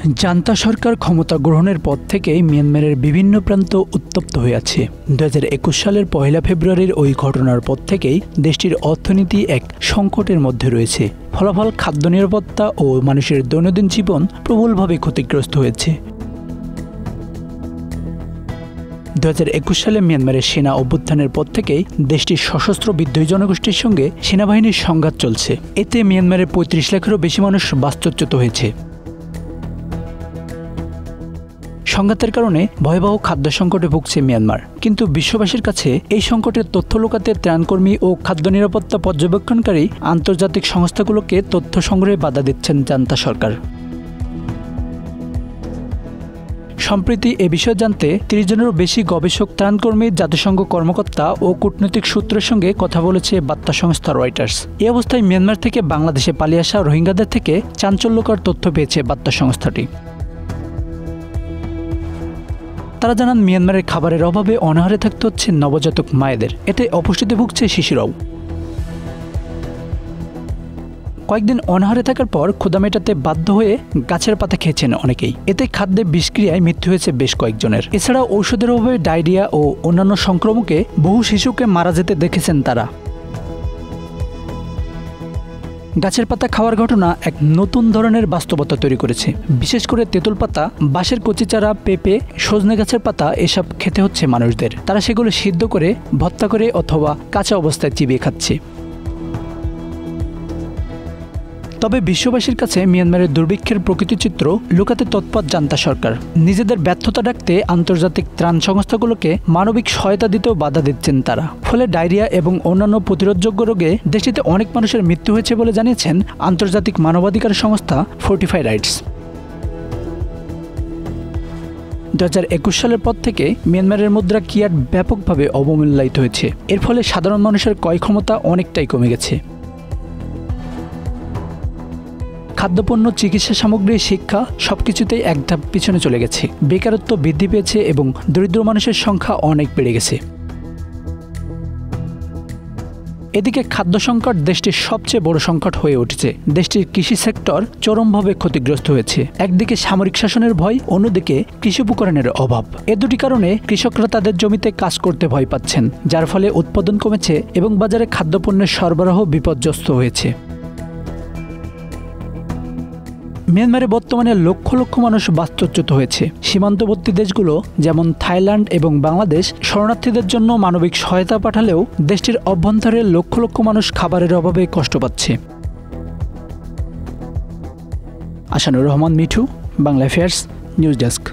Junta সরকার ক্ষমতা গ্রহণের পর থেকেই মিয়ানমারের বিভিন্ন প্রান্ত উত্তপ্ত হয়ে আছে। 2021 সালের 1 ফেব্রুয়ারির ওই ঘটনার পর থেকেই দেশটির অর্থনীতি এক সংকটের মধ্যে রয়েছে। ফলাফল খাদ্য নিরাপত্তা ও মানুষের দৈনন্দিন জীবন প্রবলভাবে ক্ষতিগ্রস্ত হয়েছে। 2021 সালে মিয়ানমারের সেনা অভ্যুত্থানের পর থেকেই দেশটির সশস্ত্র বিদ্রোহী জনগোষ্ঠীর সঙ্গে সেনাবাহিনীর সংঘাত চলছে। এতে মিয়ানমারের 35 লাখেরও বেশি মানুষ বাস্তুচ্যুত হয়েছে। সংঘাতের কারণে ভয়াবহ খাদ্য সংকটে ভুগছে মিয়ানমার, কিন্তু বিশ্ববাসীর কাছে এই সংকটের তথ্য লুকাতে ত্রাণকর্মী ও খাদ্য নিরাপত্তা পর্যবেক্ষণকারী আন্তর্জাতিক সংস্থাগুলোকে তথ্য সংগ্রহে বাধা দিচ্ছেন জান্তা সরকার। সম্প্রতি এ বিষয়ে জানতে 30 জনেরও বেশি গবেষক, ত্রাণকর্মী, জাতিসংঘ কর্মকর্তা ও কূটনৈতিক সূত্রের সঙ্গে কথা বলেছে বার্তা সংস্থা রয়টার্স। এই অবস্থায় মিয়ানমার থেকে বাংলাদেশে পালিয়ে আসা রোহিঙ্গাদের থেকে চাঞ্চল্যকর তথ্য পেয়েছে বার্তা সংস্থাটি। তারা জানান, মিয়ানমারের খাবারের অভাবে অনাহারে থাকতে হচ্ছে নবজাতক মায়েদের। এতে অপুষ্টিতে ভুগছে শিশুরাও। কয়েকদিন অনাহারে থাকার পর ক্ষুধা মেটাতে বাধ্য হয়ে গাছের পাতা খেয়েছেন অনেকেই। এতে খাদ্যে বিষক্রিয়ায় মৃত্যু হয়েছে বেশ কয়েকজনের। এছাড়াও ঔষধের অভাবে ডায়রিয়া ও অন্যান্য সংক্রমণে বহু শিশুকে মারা যেতে দেখেছেন তারা। গাছের পাতা খাওয়ার ঘটনা এক নতুন ধরনের বাস্তবতা তৈরি করেছে। বিশেষ করে তেঁতুল পাতা, বাঁশের কচি চারা, পেঁপে, সজনে গাছের পাতা এসব খেতে হচ্ছে মানুষদের। তারা সেগুলো সিদ্ধ করে, ভর্তা করে অথবা কাঁচা অবস্থায় চিবিয়ে খাচ্ছে। তবে বিশ্ববাসীর কাছে মিয়ানমারের দুর্ভিক্ষের প্রকৃত চিত্র লুকাতে তৎপর জান্তা সরকার। নিজেদের ব্যর্থতা ঢাকতে আন্তর্জাতিক ত্রাণ সংস্থাগুলোকে মানবিক সহায়তা দিতেও বাধা দিচ্ছেন তারা। ফলে ডায়রিয়া এবং অন্যান্য প্রতিরোধযোগ্য রোগে দেশটিতে অনেক মানুষের মৃত্যু হয়েছে বলে জানিয়েছেন আন্তর্জাতিক মানবাধিকার সংস্থা ফোর্টিফাই রাইটস। 2021 সালের পর থেকে মিয়ানমারের মুদ্রা কিয়াট ব্যাপকভাবে অবমূল্যায়িত হয়েছে। এর ফলে সাধারণ মানুষের ক্রয় ক্ষমতা অনেকটাই কমে গেছে। খাদ্যপণ্য, চিকিৎসা সামগ্রী, শিক্ষা সবকিছুতেই এক ধাপ পিছনে চলে গেছে। বেকারত্ব বৃদ্ধি পেয়েছে এবং দরিদ্র মানুষের সংখ্যা অনেক বেড়ে গেছে। এদিকে খাদ্য সংকট দেশটির সবচেয়ে বড় সংকট হয়ে উঠেছে। দেশটির কৃষি সেক্টর চরমভাবে ক্ষতিগ্রস্ত হয়েছে। একদিকে সামরিক শাসনের ভয়, অন্যদিকে কৃষি উপকরণের অভাব। এ দুটি কারণে কৃষকরা তাদের জমিতে কাজ করতে ভয় পাচ্ছেন, যার ফলে উৎপাদন কমেছে এবং বাজারে খাদ্যপণ্যের সরবরাহ বিপর্যস্ত হয়েছে। মিয়ানমারে বর্তমানে লক্ষ লক্ষ মানুষ বাস্তুচ্যুত হয়েছে। সীমান্তবর্তী দেশগুলো যেমন থাইল্যান্ড এবং বাংলাদেশ শরণার্থীদের জন্য মানবিক সহায়তা পাঠালেও দেশটির অভ্যন্তরে লক্ষ লক্ষ মানুষ খাবারের অভাবে কষ্ট পাচ্ছে। Ashanur Rahman Mithu, Bangla affairs, news desk.